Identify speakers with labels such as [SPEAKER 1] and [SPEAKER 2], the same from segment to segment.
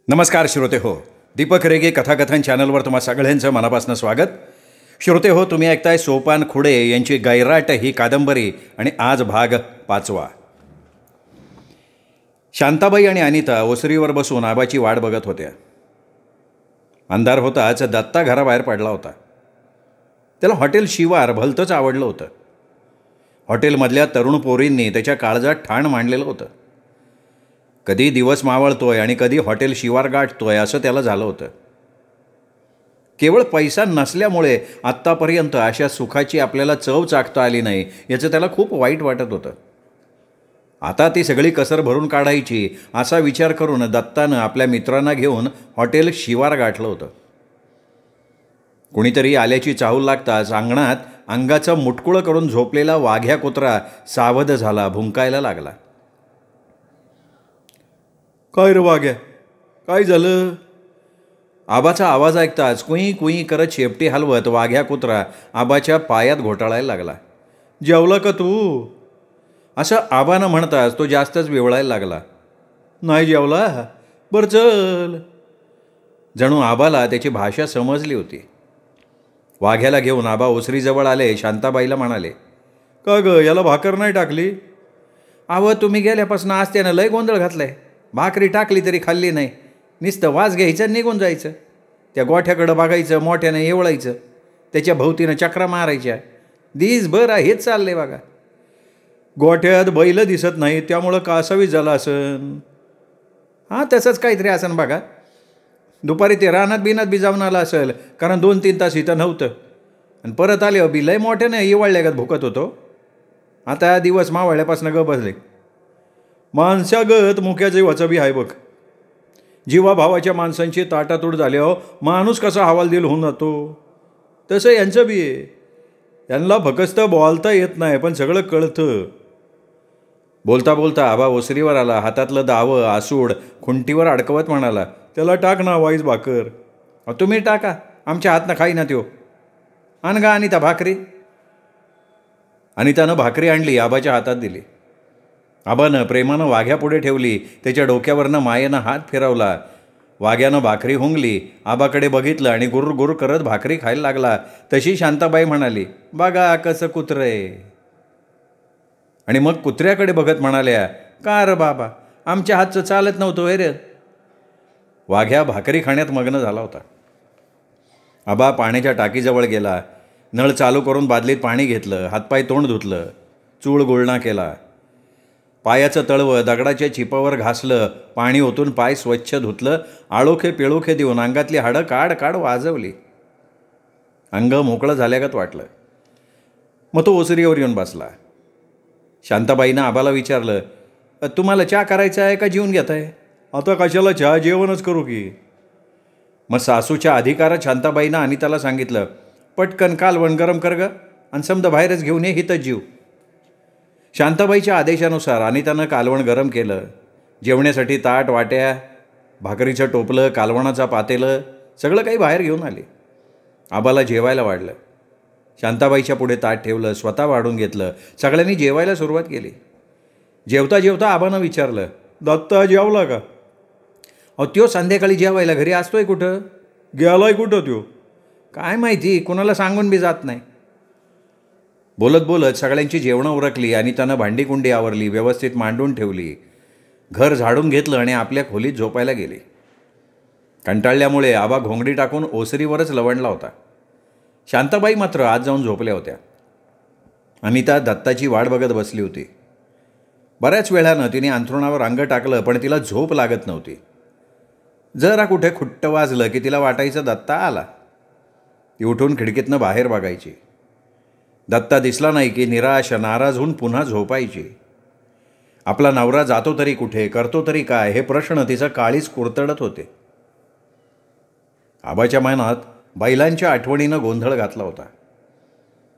[SPEAKER 1] नमस्कार श्रोते हो, दीपक रेगे कथाकथन चॅनलवर तुम्हा सगळ्यांचं मनापासून स्वागत. श्रोते हो, तुम्ही ऐकताय सोपान खुडे यांची गैराट ही कादंबरी आणि आज भाग 5. शांताबाई आणि अनिता ओसरीवर बसून आबाची वाट बघत होत्या. अंधार होताच दत्ता घराबाहेर पडला होता. त्याला हॉटेल शिवार भलतंच आवडलं होतं. हॉटेलमधल्या तरुण पोरींनी त्याच्या काळजात ठाण मांडलेलं होतं. कधी दिवस मावळतोय आणि कधी हॉटेल शिवार गाठतोय असं त्याला झालं होतं. केवळ पैसा नसल्यामुळे आत्तापर्यंत अशा सुखाची आपल्याला चव चाखता आली नाही याचं त्याला खूप वाईट वाटत होतं. आता ती सगळी कसर भरून काढायची असा विचार करून दत्तानं आपल्या मित्रांना घेऊन हॉटेल शिवार गाठलं होतं. कुणीतरी आल्याची चाहूल लागताच अंगणात अंगाचं मुटकुळं करून झोपलेला वाघ्या कुत्रा सावध झाला, भुंकायला लागला. काय रे वाघ्या, काय झालं? आबाचा आवाज ऐकताच कुई कुई करत शेपटी हलवत वाघ्या कुत्रा आबाच्या पायात घोटाळायला लागला. जेवला का तू? असं आबानं म्हणताच तो जास्तच विवळायला लागला. नाही जेवला? बरं चल. जणू आबाला त्याची भाषा समजली होती. वाघ्याला घेऊन आबा ओसरीजवळ आले. शांताबाईला म्हणाले, का ग याला भाकर नाही टाकली? आव तुम्ही गेल्यापासून आज त्यानं लय गोंधळ घातलाय. भाकरी टाकली तरी खाल्ली नाही. नुसतं वास घ्यायचं, निघून जायचं. त्या गोठ्याकडं बघायचं, मोठ्यानं एवळायचं, त्याच्या भोवतीनं चक्रा मारायच्या. दिसभर हेच चाललंय बघा. गोठ्यात बैल दिसत नाही त्यामुळं कासावीस झाला असन. हां तसंच काहीतरी असन बघा. दुपारी ते रानात बिनात बी जाऊन आला असेल, कारण 2-3 तास इथं नव्हतं. आणि परत आले बी लय मोठ्यानं इवळल्यागत भुकत होतो. आता दिवस मावळल्यापासून ग बसले. माणसागत मुक्या जीवाचा बी आहे बघ. जीवाभावाच्या माणसांची ताटातूट झाल्यावर माणूस कसा हवालदिल होऊन जातो, तसं यांचं बी आहे. यांना फक्त बोलता येत नाही पण सगळं कळतं. बोलता बोलता आबा ओसरीवर आला. हातातलं दावं आसूड खुंटीवर अडकवत म्हणाला, त्याला टाक ना वाईस भाकर. तुम्ही टाका, आमच्या हातनं खाई ना त्यो. आण गा अनिता भाकरी. अनितानं भाकरी आणली, आबाच्या हातात दिली. आबानं प्रेमानं वाघ्यापुढे ठेवली. त्याच्या डोक्यावरनं मायेनं हात फिरवला. वाघ्यानं भाकरी हुंगली. आबाकडे बघितलं आणि गुर गुर करत भाकरी खायला लागला. तशी शांताबाई म्हणाली, बघा कसं कुत्रं आहे. आणि मग कुत्र्याकडे बघत म्हणाल्या, का रे बाबा, आमच्या हातचं चालत नव्हतं रे. वाघ्या भाकरी खाण्यात मग्न झाला होता. आबा पाण्याच्या टाकीजवळ गेला. नळ चालू करून बादलीत पाणी घेतलं. हातपाय तोंड धुतलं. चूळ गुळणा केला. पायाचं तळवं दगडाच्या चिपावर घासलं. पाणी ओतून पाय स्वच्छ धुतलं. आळोखे पिळोखे देऊन अंगातली हाडं काढ काढ वाजवली. अंग मोकळं झाल्यागत वाटलं. मग तो ओसरीवर येऊन बसला. शांताबाईनं आबाला विचारलं, तुम्हाला चहा करायचा आहे का जेवून घेत आहे? आता कशाला चहा, जेवणच करू की. मग सासूच्या अधिकारात शांताबाईनं अनिताला सांगितलं, पटकन कालवण गरम कर ग आणि समजा बाहेरच घेऊन ये, हिथंच जीव. शांताबाईच्या आदेशानुसार अनितानं कालवण गरम केलं. जेवण्यासाठी ताट, वाट्या, भाकरीचं टोपलं, कालवणाचा पातेलं सगळं काही बाहेर घेऊन आले. आबाला जेवायला वाढलं. शांताबाईच्या पुढे ताट ठेवलं. स्वतः वाढून घेतलं. सगळ्यांनी जेवायला सुरुवात केली. जेवता जेवता आबानं विचारलं, दत्ता जेवला का? अहो त्यो संध्याकाळी जेवायला घरी असतोय कुठं? गेलाय कुठं त्यो? काय माहिती, कुणाला सांगून बी जात नाही. बोलत बोलत सगळ्यांची जेवणं उरकली आणि त्यानं भांडीकुंडी आवरली, व्यवस्थित मांडून ठेवली. घर झाडून घेतलं आणि आपल्या खोलीत झोपायला गेली. कंटाळल्यामुळे आबा घोंगडी टाकून ओसरीवरच लवणला होता. शांताबाई मात्र आत जाऊन झोपल्या होत्या. अनिता दत्ताची वाट बघत बसली होती. बऱ्याच वेळानं तिने अंथरुणावर अंग टाकलं पण तिला झोप लागत नव्हती. जरा कुठे खुट्ट वाजलं की तिला वाटायचं दत्ता आला. ती उठून खिडकीतनं बाहेर बघायची. दत्ता दिसला नाही की निराश नाराज होऊन पुन्हा झोपायची. आपला नवरा जातो तरी कुठे, करतो तरी काय, हे प्रश्न तिचं काळीच कुरतडत होते. आबाच्या मनात बैलांच्या आठवणीनं गोंधळ घातला होता.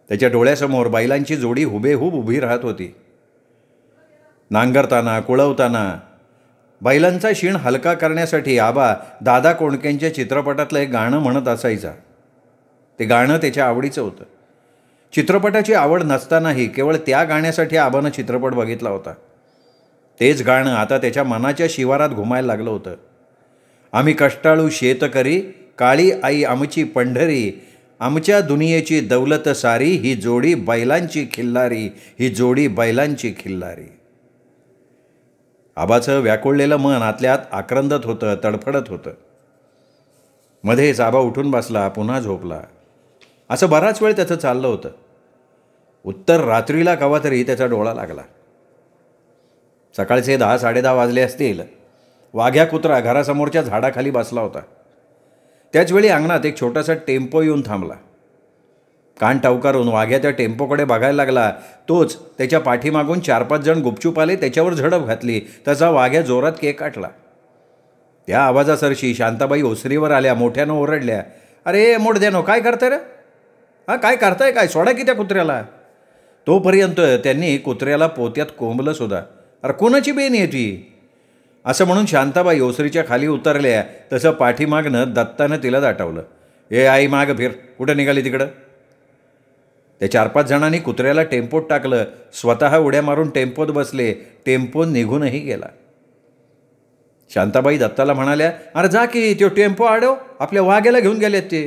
[SPEAKER 1] त्याच्या डोळ्यासमोर बैलांची जोडी हुबेहूब उभी राहत होती. नांगरताना, कुळवताना बैलांचा शीण हलका करण्यासाठी आबा दादा कोंडकेंच्या चित्रपटातलं एक गाणं म्हणत असायचा. ते गाणं त्याच्या आवडीचं होतं. चित्रपटाची आवड नसतानाही केवळ त्या गाण्यासाठी आबानं चित्रपट बघितला होता. तेच गाणं आता त्याच्या मनाच्या शिवारात घुमायला लागलं होतं. आम्ही कष्टाळू शेतकरी, काळी आई आमची पंढरी, आमच्या दुनियेची दौलत सारी, ही जोडी बैलांची खिल्लारी, ही जोडी बैलांची खिल्लारी. आबाचं व्याकुळलेलं मन आतल्यात आक्रंदत होतं, तडफडत होतं. मध्येच आबा उठून बसला, पुन्हा झोपला. असं बराच वेळ त्याचं चाललं होतं. उत्तर रात्रीला केव्हा तरी त्याचा डोळा लागला. सकाळचे 10-10:30 वाजले असतील. वाघ्या कुत्रा घरासमोरच्या झाडाखाली बसला होता. त्याचवेळी अंगणात एक छोटासा टेम्पो येऊन थांबला. कान टावकारून वाघ्या त्या टेम्पोकडे बघायला लागला. तोच त्याच्या पाठीमागून 4-5 जण गुपचूप आले, त्याच्यावर झडप घातली. त्याचा वाघ्या जोरात केक काटला. त्या आवाजासरशी शांताबाई ओसरीवर आल्या, मोठ्यानं ओरडल्या, अरे मोठद्यानो, काय करताय रे? काय करताय काय? सोडा की त्या कुत्र्याला. तोपर्यंत त्यांनी कुत्र्याला पोत्यात कोंबलं सुद्धा. अरे कोणाची बेन आहे ती? असं म्हणून शांताबाई ओसरीच्या खाली उतरल्या. तसं पाठीमागनं दत्तानं तिला दाटवलं. ए आई, माग फिर, कुठं निघाली तिकडं? त्या 4-5 जणांनी कुत्र्याला टेम्पोत टाकलं. स्वतः उड्या मारून टेम्पोत बसले. टेम्पो निघूनही गेला. शांताबाई दत्ताला म्हणाल्या, अरे जा की, तो टेम्पो आडव, आपल्या वाघ्याला घेऊन गेलेत ते.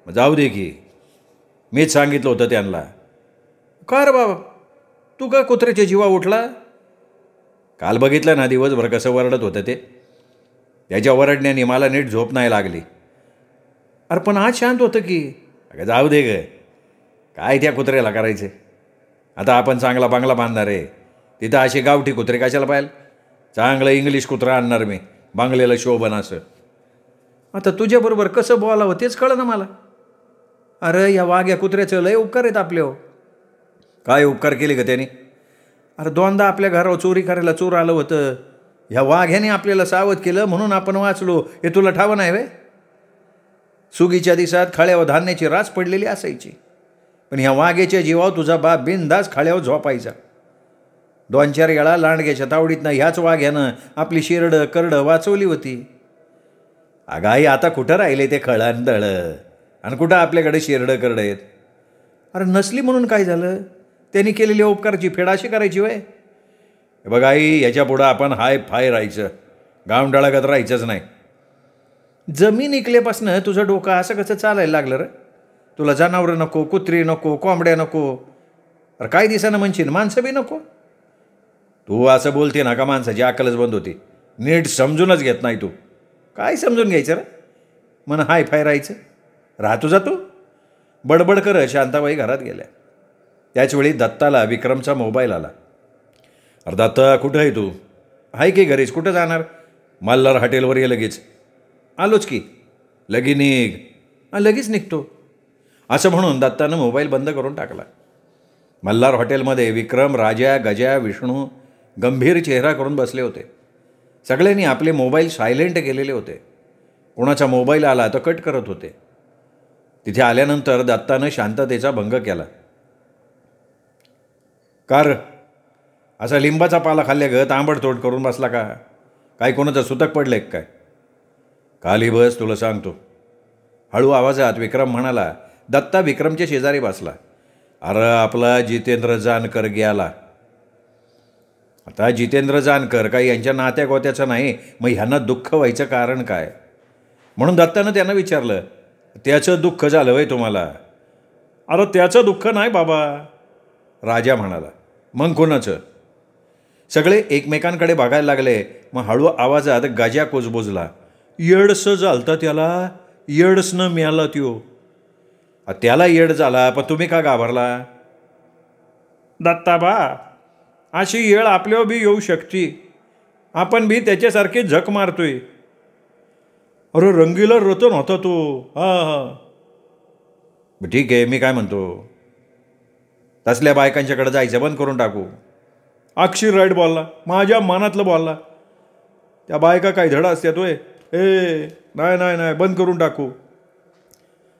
[SPEAKER 1] जाऊ दे की, मीच सांगितलं होतं त्यांना. का रे बाबा, तू का कुत्र्याच्या जीवा उठला? काल बघितलं ना दिवसभर कसं वरडत होतं ते. त्याच्या वरडण्याने मला नीट झोप नाही लागली. अरे पण आज शांत होतं की. अगं जाऊ दे ग, काय त्या कुत्र्याला करायचे? आता आपण चांगला बांगला बांधणार आहे, तिथं असे गावठी कुत्रे कशाला पाहिजे? चांगलं इंग्लिश कुत्रा आणणार मी, बांगलेलं शोभन असं. आता तुझ्याबरोबर कसं बोलावं तेच कळलं ना मला. अरे या वाघ्या कुत्र्याचं लय उपकार आहेत आपले. हो, काय उपकार केले का त्याने? अरे 2दा आपल्या घरावर चोरी करायला चोर आलं होतं. ह्या वाघ्याने आपल्याला सावध केलं म्हणून आपण वाचलो. हे तुला ठावं नाही वे? सुगीच्या दिवसात खळ्यावर धान्याची रास पडलेली असायची, पण ह्या वाघ्याच्या जीवावर तुझा बाप बिनधास्त खळ्यावर झोपायचा. 2-4 वेळा लांडग्याच्या तावडीतनं ह्याच वाघ्यानं आपली शिरडं करडं वाचवली होती. अगं आई, आता कुठं राहिले ते खळं दळं, आणि कुठं आपल्याकडे शिरडं करडं आहेत? अरे नसली म्हणून काय झालं? त्यांनी केलेल्या उपकाराची फेड अशी करायची वय? बघ आई, याच्या पुढं आपण हाय फाय राहायचं, गावंडाळागत राहायचंच नाही. जमीन इकल्यापासनं तुझं डोकं असं कसं चालायला लागलं रे? तुला जनावरं नको, कुत्री नको, कोंबड्या नको, अरे काय दिसानं म्हणशील माणसं बी नको. तू असं बोलते ना का माणसाची अक्कलच बंद होती. नीट समजूनच घेत नाही तू. काय समजून घ्यायचं रे? मन हाय फाय राहायचं. राहतो जातो बडबड करत शांताबाई घरात गेल्या. त्याचवेळी दत्ताला विक्रमचा मोबाईल आला. अरे दत्ता, कुठं आहे तू? आहे की घरीच. कुठं जाणार? मल्हार हॉटेलवर ये लगेच. आलोच की. लगी निघ. लगेच निघतो. असं म्हणून दत्तानं मोबाईल बंद करून टाकला. मल्हार हॉटेलमध्ये विक्रम, राजा, गजा, विष्णू गंभीर चेहरा करून बसले होते. सगळ्यांनी आपले मोबाईल सायलेंट केलेले होते. कोणाचा मोबाईल आला तर कट करत होते. तिथे आल्यानंतर दत्तानं शांततेचा भंग केला. कार असा लिंबाचा पाला खाल्ल्या ग तांबडतोड करून बसला का? काय कोणाचं सुतक पडले काय? खाली बस, तुला सांगतो. हळू आवाजात विक्रम म्हणाला. दत्ता विक्रमच्या शेजारी बसला. अरे आपला जितेंद्र जानकर गेला. आता जितेंद्र जानकर काही यांच्या नात्या गोत्याचं नाही, मग ह्यांना दुःख व्हायचं कारण काय? म्हणून दत्तानं त्यांना विचारलं, त्याचं दुःख झालं वय तुम्हाला? अरे त्याचं दुःख नाही बाबा, राजा म्हणाला. मग कोणाचं? सगळे एकमेकांकडे बघायला लागले. मग हळू आवाजात गजा कुजबुजला. येडसं झालतं त्याला, येडसनं मिळाला त्यो. त्याला येड झाला, पण तुम्ही का घाबरला? दत्ताबा, अशी येळ आपल्यावर बी येऊ शकते. आपण बी त्याच्यासारखी झक मारतोय. अरे रंगीला रतन होता तो. हां, ठीक आहे, मी काय म्हणतो, तसल्या बायकांच्याकडे जायचं बंद करून टाकू. अक्षर राईट बोलला, माझ्या मनातलं बोलला. त्या बायका काय धडा असत्यात होय? नाही नाही नाही, बंद करून टाकू.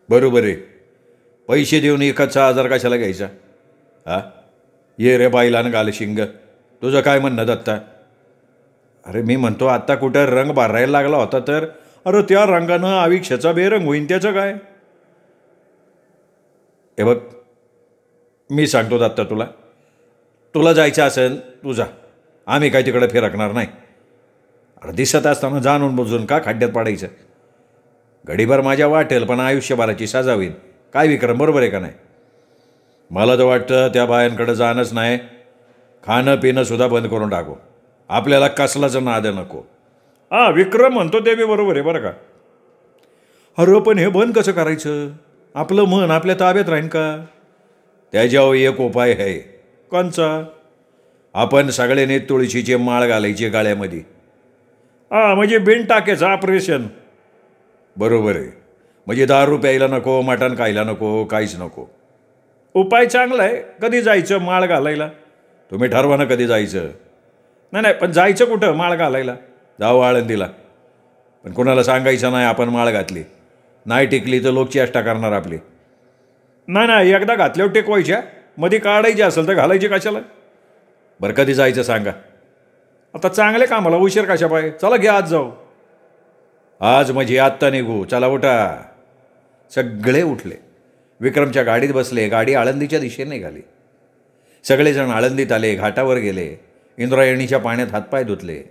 [SPEAKER 1] बरोबर आहे. पैसे देऊन 1,000 कशाला घ्यायचा? हा, ये रे बाईला न घाल शिंग. तुझं काय म्हणणं दत्ता? अरे मी म्हणतो आत्ता कुठं रंग भरायला लागला होता तर, अरे त्या रंगानं आयुष्याचा बेरंग होईन त्याचं काय? हे बघ, मी सांगतो दत्ता, तुला जायचं असेल तू जा. आम्ही काय तिकडे फिरकणार नाही. अरे दिसत असताना जाणून बुजून का खड्ड्यात पाडायचं? घडीभर माझ्या वाटेल पण आयुष्यभराची सजा होईल. काय विक्रम, बरोबर आहे का नाही? मला तर वाटतं त्या बायांकडे जाणंच नाही, खाणं पिणंसुद्धा बंद करून टाकू. आपल्याला कसलाच नाद नको. हां, विक्रम म्हणतो ते बी बरोबर आहे बरं का. अरे पण हे बंद कसं करायचं? आपलं मन आपल्या ताब्यात राहीन का? त्याच्यावर एक उपाय आहे. कोणचा? आपण सगळ्यांनी तुळशीची माळ घालायची गाळ्यामध्ये. हां, म्हणजे बिन टाक्याचं ऑपरेशन. बरोबर आहे. म्हणजे दारू प्यायला नको, मटण खायला नको, काहीच नको. उपाय चांगला आहे. कधी जायचं माळ घालायला? तुम्ही ठरवा ना कधी जायचं. नाही, पण जायचं कुठं माळ घालायला? जाऊ आळंदीला. पण कोणाला सांगायचं नाही आपण माळ घातली. नाही टिकली तर लोक चेष्टा करणार आपली. नाही, एकदा घातल्यावर टेकवायच्या, मध्ये काढायची असेल तर घालायची कशाला? बरं कधी जायचं सांगा. आता चांगले कामाला उशीर कशा पाय. चला घ्या आज जाऊ. आज म्हणजे आत्ता निघू. चला उठा. सगळे उठले. विक्रमच्या गाडीत बसले. गाडी आळंदीच्या दिशेने निघाली. सगळेजण आळंदीत आले. घाटावर गेले. इंद्रायणीच्या पाण्यात हातपाय धुतले.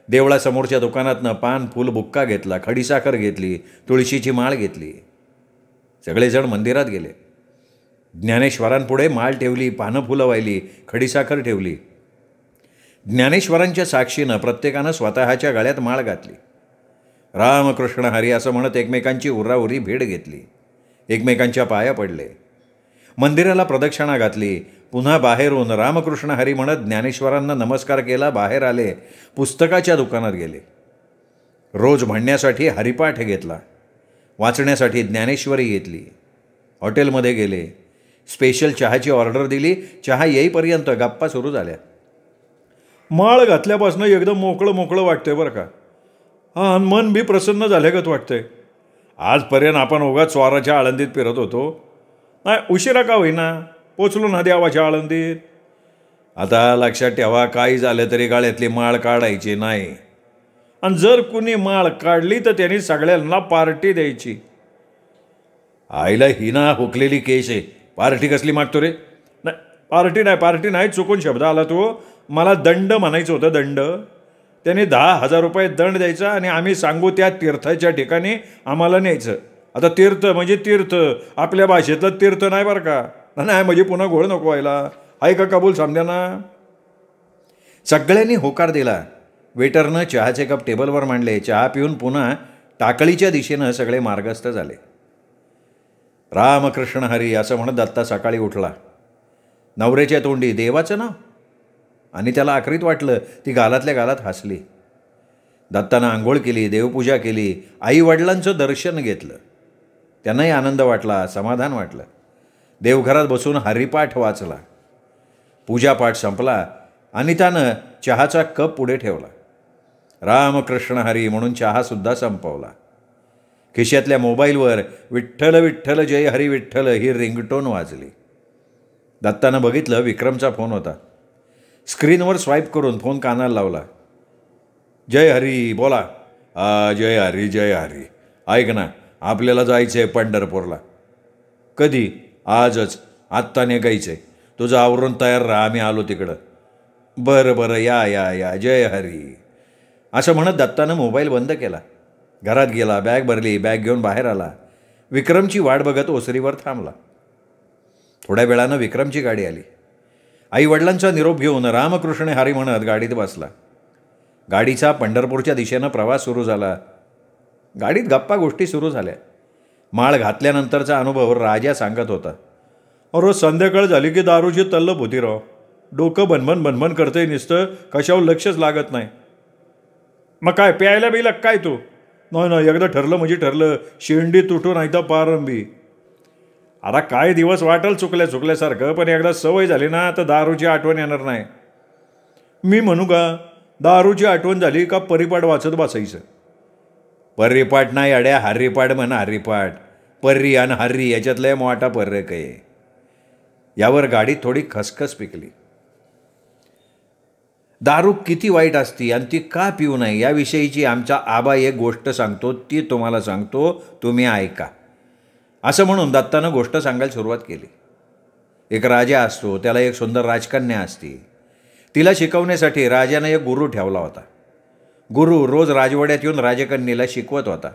[SPEAKER 1] देवळासमोरच्या दुकानातनं पान फूल बुक्का घेतला. खडीसाखर घेतली. तुळशीची माळ घेतली. सगळेजण मंदिरात गेले. ज्ञानेश्वरांपुढे माळ ठेवली. पानं फुलं वाहिली. खडीसाखर ठेवली. ज्ञानेश्वरांच्या साक्षीनं प्रत्येकानं स्वतःच्या गळ्यात माळ घातली. रामकृष्ण हरी असं म्हणत एकमेकांची उराउरी भेट घेतली. एकमेकांच्या पाया पडले. मंदिराला प्रदक्षिणा घातली. पुन्हा बाहेरून रामकृष्ण हरी म्हणत ज्ञानेश्वरांना नमस्कार केला. बाहेर आले. पुस्तकाच्या दुकानात गेले. रोज म्हणण्यासाठी हरिपाठ घेतला. वाचण्यासाठी ज्ञानेश्वरी घेतली. हॉटेलमध्ये गेले. स्पेशल चहाची ऑर्डर दिली. चहा येईपर्यंत गप्पा सुरू झाल्या. माळ घातल्यापासून एकदम मोकळं वाटतंय बरं का. हां, मन बी प्रसन्न झाल्यागत वाटतंय. आजपर्यंत आपण उगाच स्वाराच्या आळंदीत फिरत होतो. नाही, उशिरा का होईना पोचलो ना देवाच्या आळंदीत. आता लक्षात ठेवा, काही झालं तरी गाळ्यातली माळ काढायची नाही. आणि जर कुणी माळ काढली तर त्यांनी सगळ्यांना पार्टी द्यायची. आईला हिना हुकलेली केस आहे. पार्टी कसली मागतो रे? नाही, पार्टी नाही, चुकून शब्द आला तो. मला दंड म्हणायचं होतं. दंड. त्याने 10,000 रुपये दंड द्यायचा आणि आम्ही सांगू त्या तीर्थाच्या ठिकाणी आम्हाला न्यायचं. आता तीर्थ म्हणजे तीर्थ, आपल्या भाषेतलं तीर्थ नाही बरं का. नाही म्हणजे पुन्हा घोळ नको व्हायला. आहे का कबूल समजा. सगळ्यांनी होकार दिला. वेटरनं चहाचे कप टेबलवर मांडले. चहा पिऊन पुन्हा टाकळीच्या दिशेनं सगळे मार्गस्थ झाले. रामकृष्ण हरी असं म्हणत दत्ता सकाळी उठला. नवऱ्याच्या तोंडी देवाचं नाव आणि त्याला आखरीत वाटलं. ती गालातल्या गालात हसली. दत्तानं आंघोळ केली. देवपूजा केली. आई वडिलांचं दर्शन घेतलं. त्यांनाही आनंद वाटला, समाधान वाटलं. देवघरात बसून हरिपाठ वाचला. पूजापाठ संपला आणि त्यानं चहाचा कप पुढे ठेवला. रामकृष्ण हरी म्हणून चहासुद्धा संपवला. खिशातल्या मोबाईलवर विठ्ठल विठ्ठल जय हरी विठ्ठल ही रिंगटोन वाजली. दत्तानं बघितलं विक्रमचा फोन होता. स्क्रीनवर स्वाईप करून फोन कानाला लावला. जय हरी, बोला. जय हरी जय हरी. ऐक ना, आपल्याला जायचं आहे पंढरपूरला. कधी? आजच. आत्ता निघायचं आहे. तुझं आवरून तयार राहा, आम्ही आलो तिकडं. बरं या जय हरी. असं म्हणत दत्तानं मोबाईल बंद केला. घरात गेला. बॅग भरली. बॅग घेऊन बाहेर आला. विक्रमची वाट बघत ओसरीवर थांबला. थोड्या वेळानं विक्रमची गाडी आली. आई वडिलांचा निरोप घेऊन रामकृष्ण हरी म्हणत गाडीत बसला. गाडीचा पंढरपूरच्या दिशेनं प्रवास सुरू झाला. गाडीत गप्पा गोष्टी सुरू झाल्या. माळ घातल्यानंतरचा अनुभव राजा सांगत होता. रोज संध्याकाळ झाली की दारूची तल्लप होती राव. डोकं बनबन करतंय नुसतं, कशावर लक्षच लागत नाही. मग काय प्यायला बिला काय तू? नाही, एकदा ठरलं म्हणजे ठरलं. शेंडी तुटून नाही तर पारंबी. आता काय दिवस वाटेल चुकल्यासारखं, पण एकदा सवय झाली ना तर दारूची आठवण येणार नाही. मी म्हणू का, दारूची आठवण झाली का परिपाठ वाचत बसायचं. परिपाठ नाही अड्या, हरिपाठ म्हणा. हरिपाठ. पर्री आणि हर्री याच्यातला मोठा फरक आहे. यावर गाडीत थोडी खसखस पिकली. दारू किती वाईट असती आणि ती का पिऊ नये याविषयीची आमचा आबा एक गोष्ट सांगतो, ती तुम्हाला सांगतो, तुम्ही ऐका. असं म्हणून दत्तानं गोष्ट सांगायला सुरुवात केली. एक राजा असतो. त्याला एक सुंदर राजकन्या असती. तिला शिकवण्यासाठी राजानं एक गुरु ठेवला होता. गुरु रोज राजवाड्यात येऊन राजकन्येला शिकवत होता.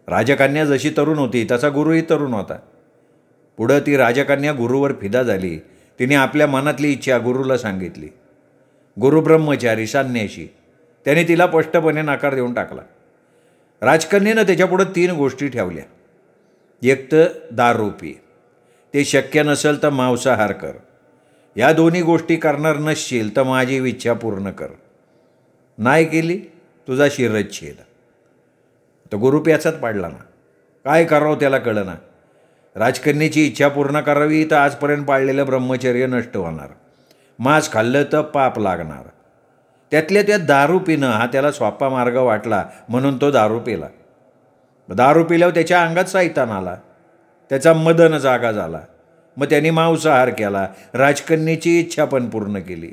[SPEAKER 1] राजकन्या जशी तरुण होती तसा गुरुही तरुण होता. पुढं ती राजकन्या गुरुवर फिदा झाली. तिने आपल्या मनातली इच्छा गुरुला सांगितली. गुरु ब्रह्मचारी संन्याशी, त्याने तिला स्पष्टपणे नकार देऊन टाकला. राजकन्येनं त्याच्यापुढं 3 गोष्टी ठेवल्या. एक तर दारू पी, ते शक्य नसेल तर मांसाहार कर, या दोन्ही गोष्टी करणार नसशील तर माझी इच्छा पूर्ण कर. नाही केली तुझा शिरच्छेद. तर गुरु प्याचात पाडला ना. काय करावं त्याला कळना. राजकन्येची इच्छा पूर्ण करावी तर आजपर्यंत पाळलेलं ब्रह्मचर्य नष्ट होणार, मांस खाल्लं तर पाप लागणार. त्यातल्या त्यात दारू पिणं हा त्याला सोपा मार्ग वाटला म्हणून तो दारू पिला. दारू पिल्यावर त्याच्या अंगात सैतान आला, त्याचा मदन जागा झाला. मग त्यांनी मांसाहार केला, राजकन्येची इच्छा पण पूर्ण केली.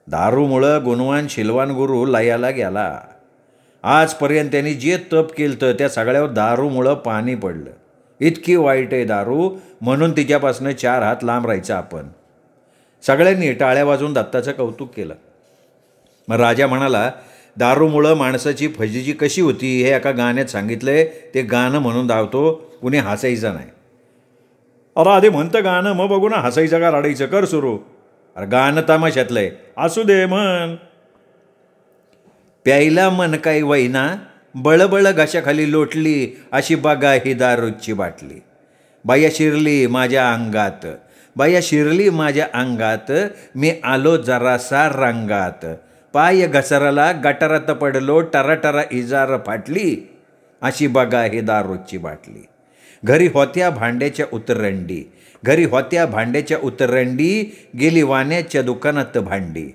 [SPEAKER 1] दारूमुळं गुणवान शिलवान गुरु लयाला गेला. आजपर्यंत त्यांनी जे तप केलं त्या सगळ्यावर दारूमुळं पाणी पडलं. इतकी वाईट आहे दारू, म्हणून तिच्यापासून 4 हात लांब राहायचं आपण. सगळ्यांनी टाळ्या वाजवून दत्ताचं कौतुक केलं. मग राजा म्हणाला, दारूमुळं माणसाची फजिती कशी होती हे एका गाण्यात सांगितलंय, ते गाणं म्हणून धावतो, कुणी हसायचं नाही. अरे आधी म्हणतं गाणं, मग बघू ना हसायचं का रडायचं, कर सुरू. अरे गाणं तमाशातलंय, असू दे म्हण. प्यायला मन काही वैना, बळबळ घशाखाली लोटली, अशी बघा ही दारूची बाटली. बाया शिरली माझ्या अंगात, बाया शिरली माझ्या अंगात, मी आलो जरासा रंगात. पाय घसरला गटारात पडलो, टराटरा इजार फाटली, अशी बघा ही दारूची बाटली. घरी होत्या भांड्याच्या उतरंडी, घरी होत्या भांड्याच्या उतरंडी, गेली वाण्याच्या दुकानात भांडी.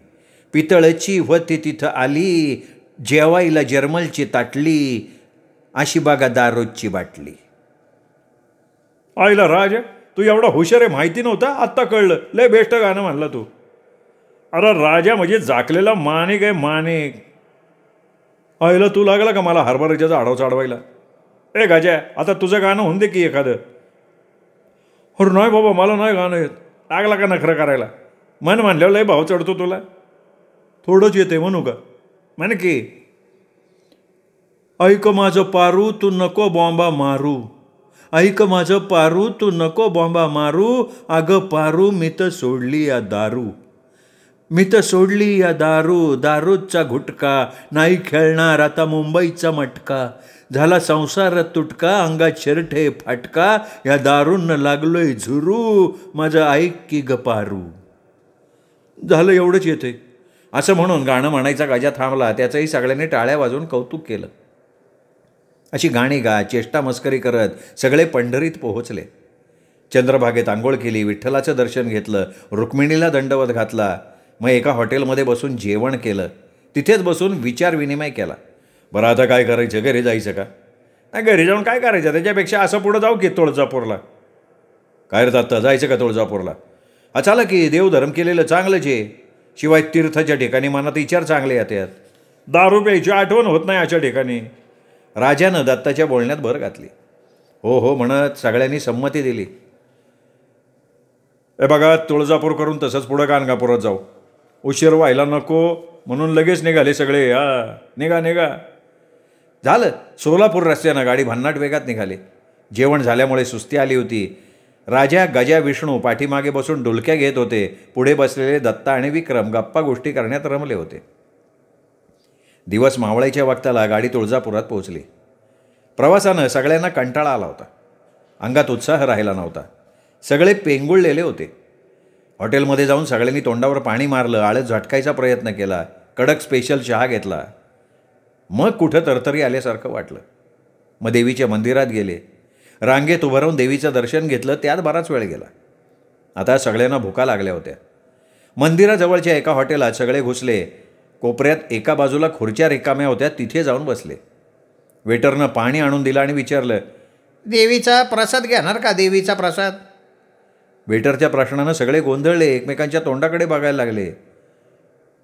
[SPEAKER 1] पितळची होती तिथं आली, जेवायला जर्मलची ताटली, अशी बघा दारूची बाटली. आईला राज, तू एवढा हुशार आहे माहिती नव्हता, आत्ता कळलं. लय बेस्ट गाणं म्हणला तू. अरे राजा म्हणजे जाकलेला माणिक आहे, माणिक. आईला तू लागला का मला हरभऱ्याच्या झाडावर चढवायला. ए गाजा, आता तुझं गाणं होऊन दे की एखादं. अरे नाही बाबा, मला नाही गाणं येत. लागला का नखरं करायला. मन म्हणल्यावर लय भाव चढतो तुला. थोडंच येते म्हणू का, म्हण की. ऐक माझं पारू तू नको बॉम्बा मारू, ऐक माझं पारू तू नको बॉम्बा मारू. अगं पारू मी तर सोडली या दारू, मी तर सोडली या दारू. दारूचा घुटका, नाही खेळणार आता मुंबईचा मटका. झाला संसार तुटका, अंगात शर्टे फाटका. या दारूंना लागलोय झुरू, माझं ऐक की ग पारू. झालं एवढंच येते. असं म्हणून गाणं म्हणायचा गाजा थांबला. त्याचंही सगळ्यांनी टाळ्या वाजवून कौतुक केलं. अशी गाणी गा चेष्टा मस्करी करत सगळे पंढरीत पोहोचले. चंद्रभागेत आंघोळ केली, विठ्ठलाचं दर्शन घेतलं, रुक्मिणीला दंडवत घातला. मग एका हॉटेलमध्ये बसून जेवण केलं. तिथेच बसून विचार विनिमय केला. बरं आता काय करायचं, घरी जायचं का. नाही, घरी जाऊन काय करायचं, त्याच्यापेक्षा असं पुढं जाऊ की तुळजापूरला. काय रे जातं, जायचं का तुळजापूरला. चाला की, देवधर्म केलेलं चांगलंच आहे. शिवाय तीर्थाच्या ठिकाणी मनात विचार चांगले येतात. दारू प्यायची आठवण होत नाही अशा ठिकाणी. राजानं दत्ताच्या बोलण्यात भर घातली. हो हो म्हणत सगळ्यांनी संमती दिली. ए बघा, तुळजापूर करून तसंच पुढं गाणगापुरात जाऊ. उशीर व्हायला नको म्हणून लगेच निघाले सगळे. निघा निघा. झालं. सोलापूर रस्त्यानं गाडी भन्नाट वेगात निघाली. जेवण झाल्यामुळे सुस्ती आली होती. राजा, गजा, विष्णू पाठीमागे बसून डुलक्या घेत होते. पुढे बसलेले दत्ता आणि विक्रम गप्पा गोष्टी करण्यात रमले होते. दिवस मावळायच्या वक्ताला गाडी तुळजापुरात पोहोचली. प्रवासानं सगळ्यांना कंटाळा आला होता. अंगात उत्साह राहिला नव्हता. सगळे पेंगुळलेले होते. हॉटेलमध्ये जाऊन सगळ्यांनी तोंडावर पाणी मारलं, आळस झटकायचा प्रयत्न केला, कडक स्पेशल चहा घेतला. मग कुठं तरतरी आल्यासारखं वाटलं. मग देवीच्या मंदिरात गेले. रांगेत उभं राहून देवीचं दर्शन घेतलं. त्यात बराच वेळ गेला. आता सगळ्यांना भुका लागल्या होत्या. मंदिराजवळच्या एका हॉटेलात सगळे घुसले. कोपऱ्यात एका बाजूला खुर्च्या रिकाम्या होत्या, तिथे जाऊन बसले. वेटरनं पाणी आणून दिलं आणि विचारलं,
[SPEAKER 2] देवीचा प्रसाद घेणार का, देवीचा प्रसाद.
[SPEAKER 1] वेटरच्या प्रश्नानं सगळे गोंधळले, एकमेकांच्या तोंडाकडे बघायला लागले.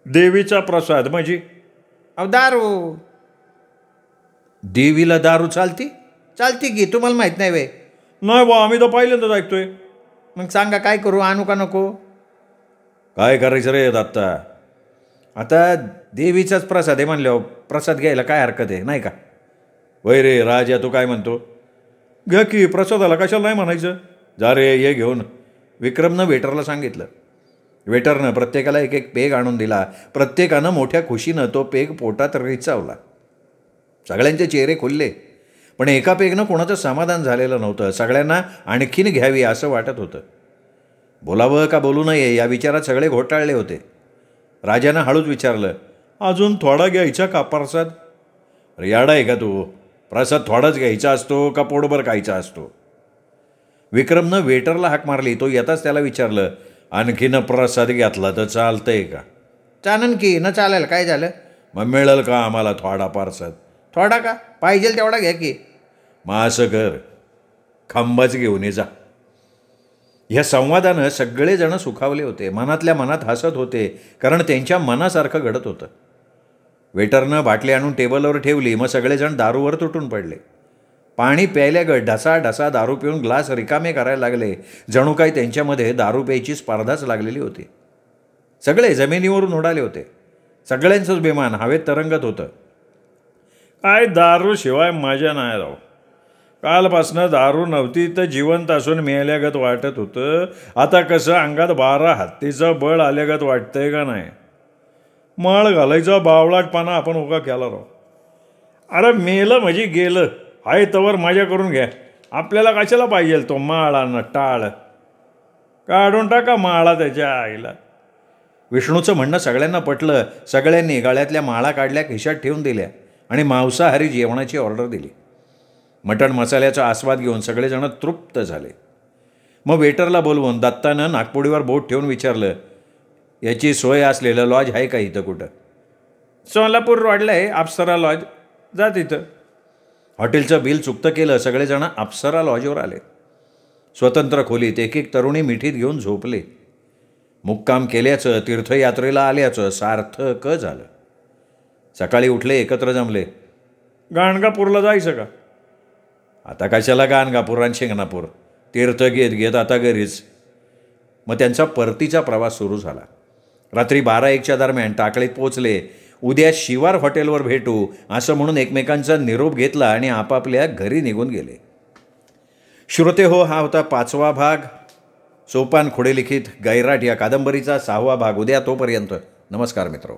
[SPEAKER 1] देवीचा प्रसाद म्हणजे
[SPEAKER 2] दारू.
[SPEAKER 1] देवीला दारू चालती?
[SPEAKER 2] चालती की, तुम्हाला माहीत नाही वे.
[SPEAKER 1] नाही बा, आम्ही तर पहिल्यांदाच ऐकतोय.
[SPEAKER 2] मग सांगा काय करू, आणू का नको.
[SPEAKER 1] काय करायचं रे दत्ता. आता देवीचाच प्रसाद आहे म्हणल्यावर प्रसाद घ्यायला काय हरकत आहे नाही का? वय रे राजा, तू काय म्हणतो? घ्या की प्रसादाला, कशाला नाही म्हणायचं? जा रे, ये घेऊन. विक्रमनं वेटरला सांगितलं. वेटरनं प्रत्येकाला एक एक पेग आणून दिला. प्रत्येकानं मोठ्या खुशीनं तो पेग पोटात रिचावला. सगळ्यांचे चेहरे खुलले, पण एका पेगनं कोणाचं समाधान झालेलं नव्हतं. सगळ्यांना आणखीन घ्यावी असं वाटत होतं. बोलावं का बोलू नये या विचारात सगळे घोटाळले होते. राजानं हळूच विचारलं, अजून थोडा घ्यायचा का प्रसाद? याडा आहे का तू? प्रसाद थोडाच घ्यायचा असतो का पोटभर खायचा असतो? विक्रमनं वेटरला हाक मारली. तो येताच त्याला विचारलं, आणखीन प्रसाद घेतला तर चालतंय का?
[SPEAKER 2] चालन की, न चालेल काय झालं?
[SPEAKER 1] मग मिळेल का आम्हाला थोडा प्रसाद?
[SPEAKER 2] थोडा का? पाहिजे तेवढा घ्या की.
[SPEAKER 1] मग असं कर, खांबाच घेऊन ये जा. ह्या संवादानं सगळेजण सुखावले होते. मनातल्या मनात हसत होते, कारण त्यांच्या मनासारखं घडत होतं. वेटरनं बाटली आणून टेबलवर ठेवली. मग सगळेजण दारूवर तुटून पडले. पाणी प्यायल्यागत ढसा दारू पिऊन ग्लास रिकामे करायला लागले. जणू काही त्यांच्यामध्ये दारू प्यायची स्पर्धाच लागलेली होती. सगळे जमिनीवरून उडाले होते. सगळ्यांचंच बेमान हवेत तरंगत होतं. काय दारूशिवाय मजा नाही राव. कालपासनं दारू नव्हती तर जिवंत असून मेल्यागत वाटत होतं. आता कसं अंगात 12 हत्तीचं बळ आल्यागत वाटतंय का नाही? माळ घालायचा बावळाटपणा आपण उगा केला राव. अरे मेलं म्हणजे गेलं, हाय तवर मजा करून घ्या. आपल्याला कशाला पाहिजे तो माळा न टाळ? काढून टाका माळा त्याच्या आईला. विष्णूचं म्हणणं सगळ्यांना पटलं. सगळ्यांनी गळ्यातल्या माळा काढल्या, खिशात ठेवून दिल्या आणि मांसाहारी जेवणाची ऑर्डर दिली. मटण मसाल्याचा आस्वाद घेऊन सगळेजण तृप्त झाले. मग वेटरला बोलवून दत्तानं नागपुडीवर बोट ठेवून विचारलं, याची सोय असलेलं लॉज आहे का इथं कुठं? सोलापूर रोडला आहे अप्सरा लॉज, जा तिथं. हॉटेलचं बिल चुकतं केलं. सगळेजण अप्सरा लॉजवर आले. स्वतंत्र खोलीत एक एक तरुणी मिठीत घेऊन झोपले. मुक्काम केल्याचं, तीर्थयात्रेला आल्याचं सार्थक झालं. सकाळी उठले, एकत्र जमले. गाणगापूरला जायचं का? आता कशाला गाणगापूर आणि शिंगणापूर? तीर्थ घेत घेत आता घरीच. मग त्यांचा परतीचा प्रवास सुरू झाला. रात्री 12-1च्या दरम्यान टाकळीत पोचले. उद्या शिवार हॉटेलवर भेटू असं म्हणून एकमेकांचा निरोप घेतला आणि आपापल्या घरी निघून गेले. श्रोते हो, हा होता 5वा भाग. सोपान खोडेलिखित गैराट या कादंबरीचा 6वा भाग उद्या. तोपर्यंत नमस्कार मित्र.